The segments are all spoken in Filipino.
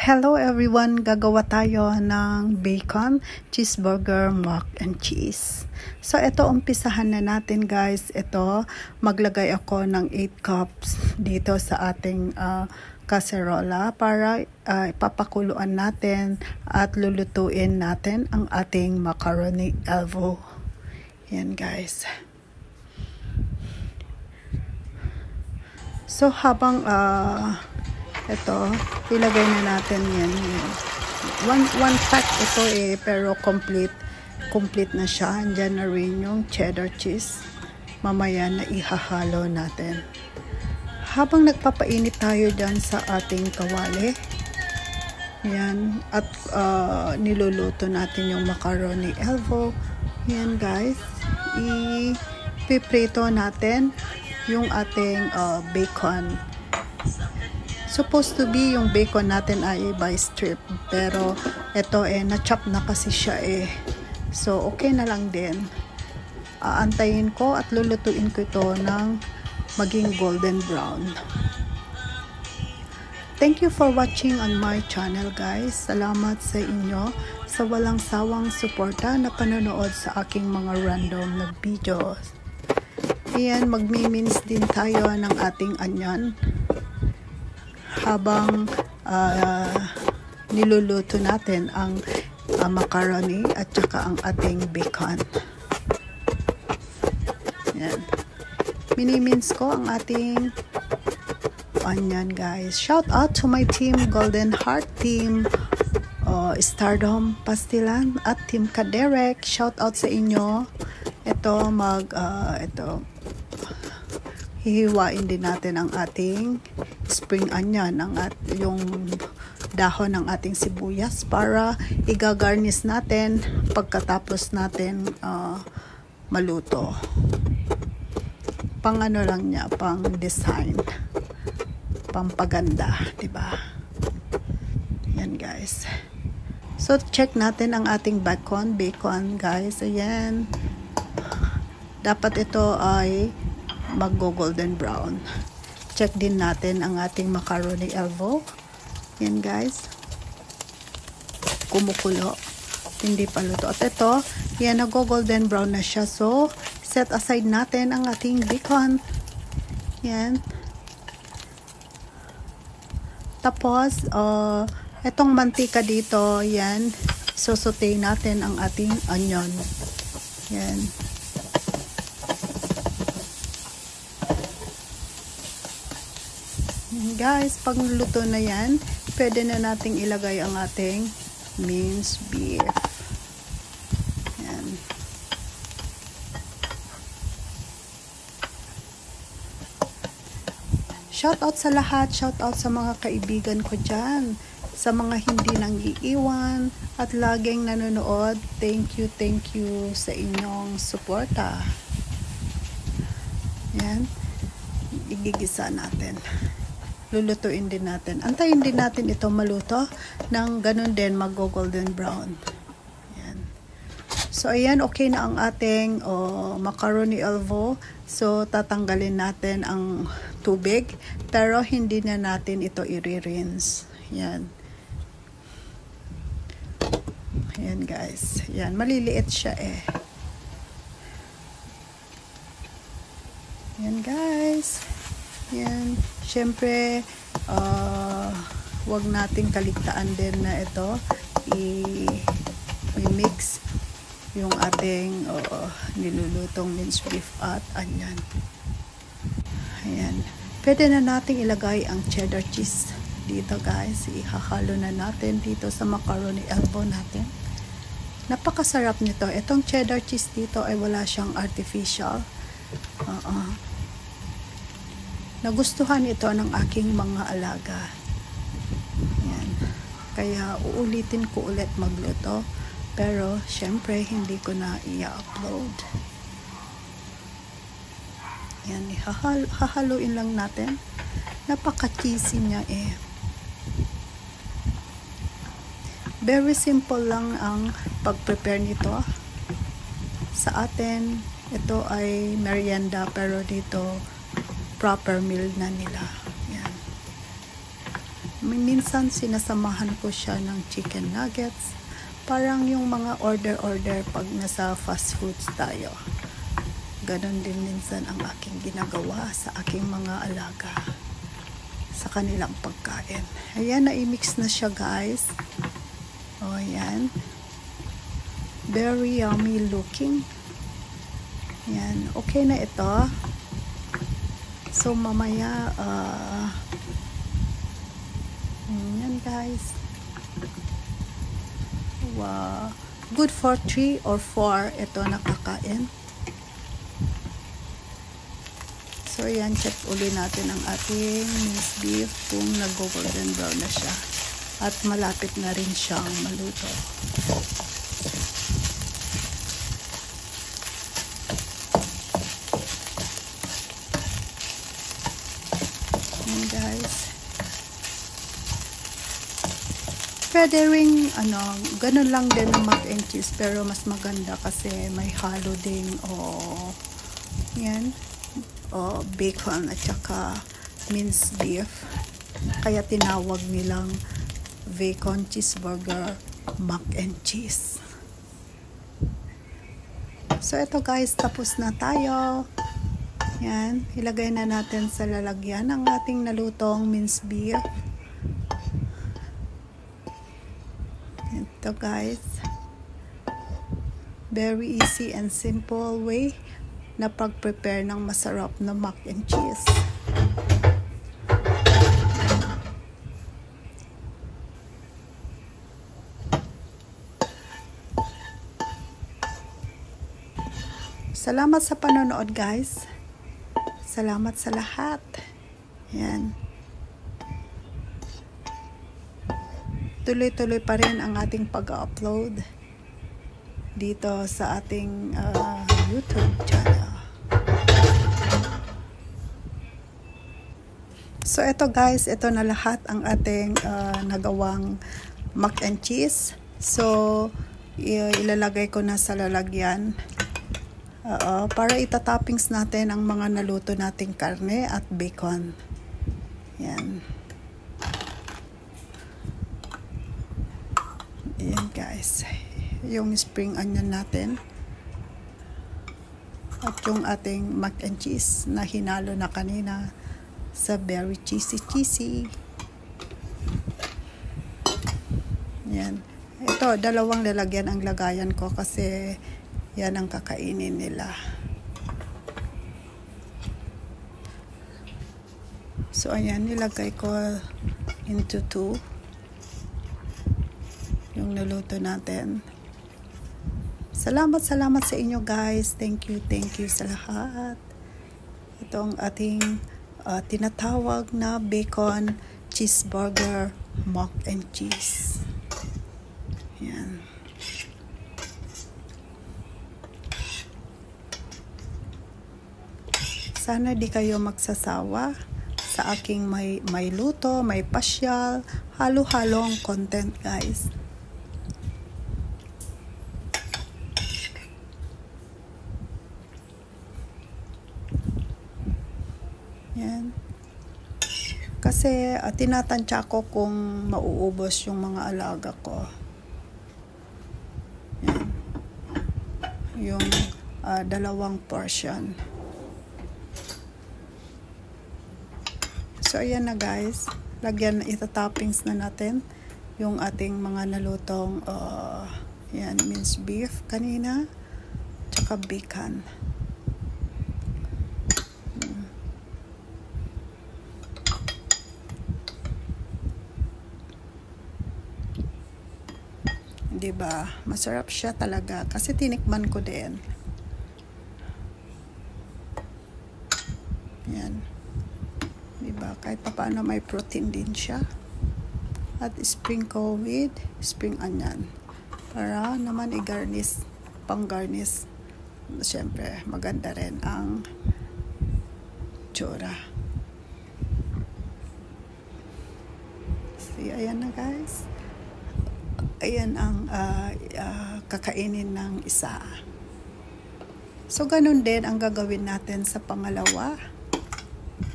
Hello everyone! Gagawa tayo ng bacon cheeseburger mac and cheese. So ito, umpisahan na natin guys. Ito, maglagay ako ng 8 cups dito sa ating kaserola para ipapakuluan natin at lulutuin natin ang ating macaroni alvo. Yan guys. So habang ito, ilagay na natin yan. One pack ito pero complete na siya. Andyan na rin yung cheddar cheese. Mamaya na ihahalo natin. Habang nagpapainit tayo dyan sa ating kawali, yan, at niluluto natin yung macaroni alvo. Yan guys, ipiprito natin yung ating bacon. Supposed to be yung bacon natin ay by strip, pero ito na-chop na kasi siya so okay na lang din. Aantayin ko at lulutuin ko ito ng maging golden brown. Thank you for watching on my channel guys. Salamat sa inyo sa walang sawang suporta na panonood sa aking mga random na videos. Ayan, magmi-mince din tayo ng ating onion habang niluluto natin ang macaroni at saka ang ating bacon. Yan. Mini-mince ko ang ating onion guys. Shout out to my team Golden Heart team, Stardom Pastilan at Team Kaderek. Shout out sa inyo. Ito hihiwain din natin ang ating spring onion, yung dahon ng ating sibuyas para igagarnish natin pagkatapos natin maluto. Pang ano lang niya, pang design, pang paganda, diba? Yan guys. So check natin ang ating bacon guys. Ayan. Dapat ito ay mag-golden brown. Check din natin ang ating macaroni alvo. Yan guys. Kumukulo. Hindi pa luto. At ito, yan, nag-golden brown na siya. So, set aside natin ang ating bacon. Yan. Tapos, itong mantika dito, yan, susutay natin ang ating onion. Yan. Guys, pag luto na yan, pwede na nating ilagay ang ating minced beef. Yan. Shout out sa lahat, shout out sa mga kaibigan ko dyan, sa mga hindi nang iiwan at laging nanonood. Thank you sa inyong suporta. Yan. Igigisa natin. Lulutuin din natin. Antayin din natin ito maluto ng ganun din, mag-golden brown. Ayan. So, ayan, okay na ang ating macaroni alvo. So, tatanggalin natin ang tubig, pero hindi na natin ito i-rinse. Ayan. Ayan guys. Ayan, maliliit siya Ayan guys. Yan. Siyempre, wag nating kaligtaan din na ito i-mix yung ating nilulutong minced beef at onion. Ayan. Pwede na nating ilagay ang cheddar cheese dito guys. Ihahalo na natin dito sa macaroni alvo natin. Napakasarap nito. Itong cheddar cheese dito ay wala siyang artificial. Nagustuhan ito ng aking mga alaga. Yan. Kaya uulitin ko ulit magluto. Pero syempre hindi ko na i-upload. Yan. Hahaluin lang natin. Napaka-cheesy niya Very simple lang ang pag-prepare nito. Sa atin, ito ay merienda pero dito proper meal na nila. Yan. minsan sinasamahan ko siya ng chicken nuggets. Parang yung mga order pag nasa fast foods tayo. Ganon din minsan ang aking ginagawa sa aking mga alaga sa kanilang pagkain. Ayan, na-mix na siya guys. O ayan. Very yummy looking. Ayan, okay na ito. So mamaya, yan guys. Wow. Good for 3 or 4 ito nakakain. So yan, check uli natin ang ating minced beef kung nag-golden brown na siya. At malapit na rin siyang maluto. Yan guys. Pwede ring ganun lang din ang mac and cheese, pero mas maganda kasi may halo din yan. O bacon at saka minced beef, kaya tinawag nilang bacon cheeseburger mac and cheese. So ito guys, tapos na tayo. Yan, ilagay na natin sa lalagyan ang ating nalutong minced beef. Ito guys, very easy and simple way na pag-prepare ng masarap na mac and cheese. Salamat sa panonood guys. Salamat sa lahat. Yan. Tuloy-tuloy pa rin ang ating pag-upload dito sa ating YouTube channel. So ito guys, ito na lahat ang ating nagawang mac and cheese. So ilalagay ko na sa lalagyan para itatoppings natin ang mga naluto nating karne at bacon. Yan. Yan guys, yung spring onion natin at yung ating mac and cheese na hinalo na kanina sa very cheesy. Yan. Ito, dalawang lalagyan ang lagayan ko kasi yan ang kakainin nila. So ayan, nilagay ko into 2 yung naluto natin. Salamat sa inyo guys. Thank you sa lahat. Ito ang ating tinatawag na bacon cheeseburger mac and cheese. Yan. Sana di kayo magsasawa sa aking may luto, may pasyal, halo-halong content guys. Yan. Kasi tinatansya ko kung mauubos yung mga alaga ko. Yan. Yung 2 portion. So ayan na guys. Lagyan, itatoppings na natin yung ating mga nalutong yan, minced beef kanina, tsaka bacon. Diba? Masarap siya talaga kasi tinikman ko din. Yan. Diba? Kahit paano may protein din siya. At sprinkle with spring onion. Para naman i-garnish, pang-garnish. Siyempre, maganda rin ang tsura. See, ayan na guys. Ayan ang kakainin ng isa. So, ganun din ang gagawin natin sa pangalawa.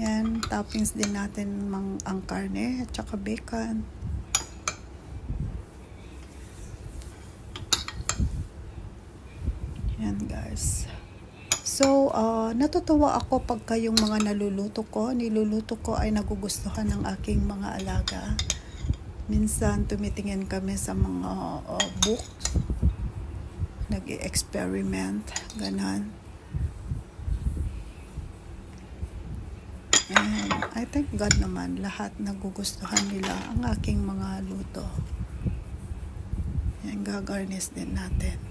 Yan, toppings din natin ang karne at saka bacon. Yan guys. So, natutuwa ako pagka yung mga niluluto ko ay nagugustuhan ng aking mga alaga. Minsan tumitingin kami sa mga books, nag-experiment, ganon. And I thank God naman, lahat nagugustuhan nila ang aking mga luto. Yan, gagarnish din natin.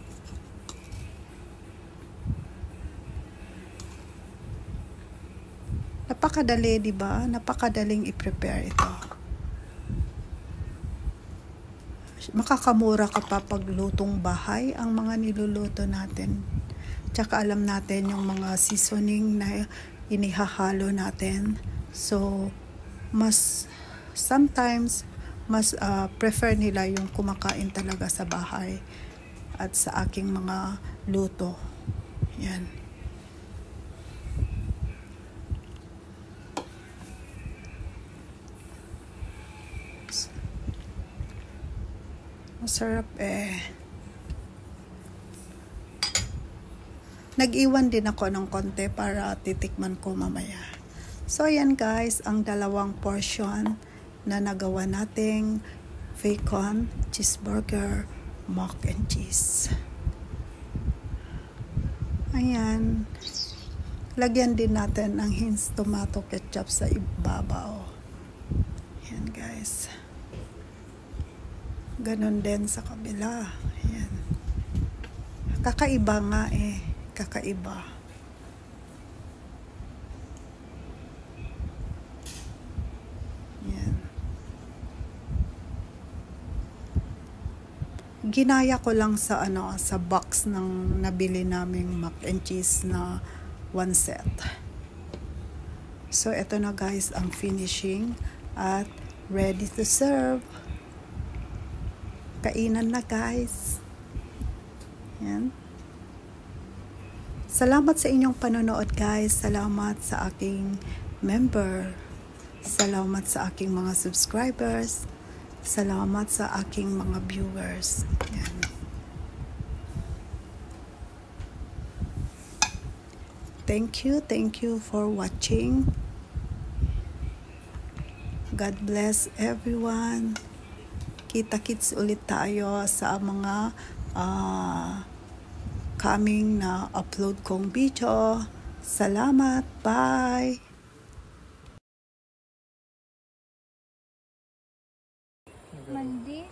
Napakadali, di ba? Napakadaling i-prepare ito. Makakamura ka pa pag lutong bahay ang mga niluluto natin. Tsaka alam natin yung mga seasoning na inihahalo natin. So, sometimes, mas prefer nila yung kumakain talaga sa bahay at sa aking mga luto. Yan. Masarap eh. Nag-iwan din ako ng konti para titikman ko mamaya. So ayan guys, ang dalawang portion na nagawa nating bacon cheeseburger mac and cheese. Ayan. Lagyan din natin ng Heinz tomato ketchup sa ibabaw. Ayan guys. Ganon din sa kabila. Ayan. Kakaiba nga eh. Kakaiba. Ayan. Ginaya ko lang sa sa box ng nabili naming mac and cheese na 1 set. So ito na guys ang finishing at ready to serve. Kainan na guys. Yan. Salamat sa inyong panonood guys. Salamat sa aking member. Salamat sa aking mga subscribers. Salamat sa aking mga viewers. Yan. Thank you for watching. God bless everyone. Kita-kits ulit tayo sa mga coming na upload kong video. Salamat. Bye. Mandi.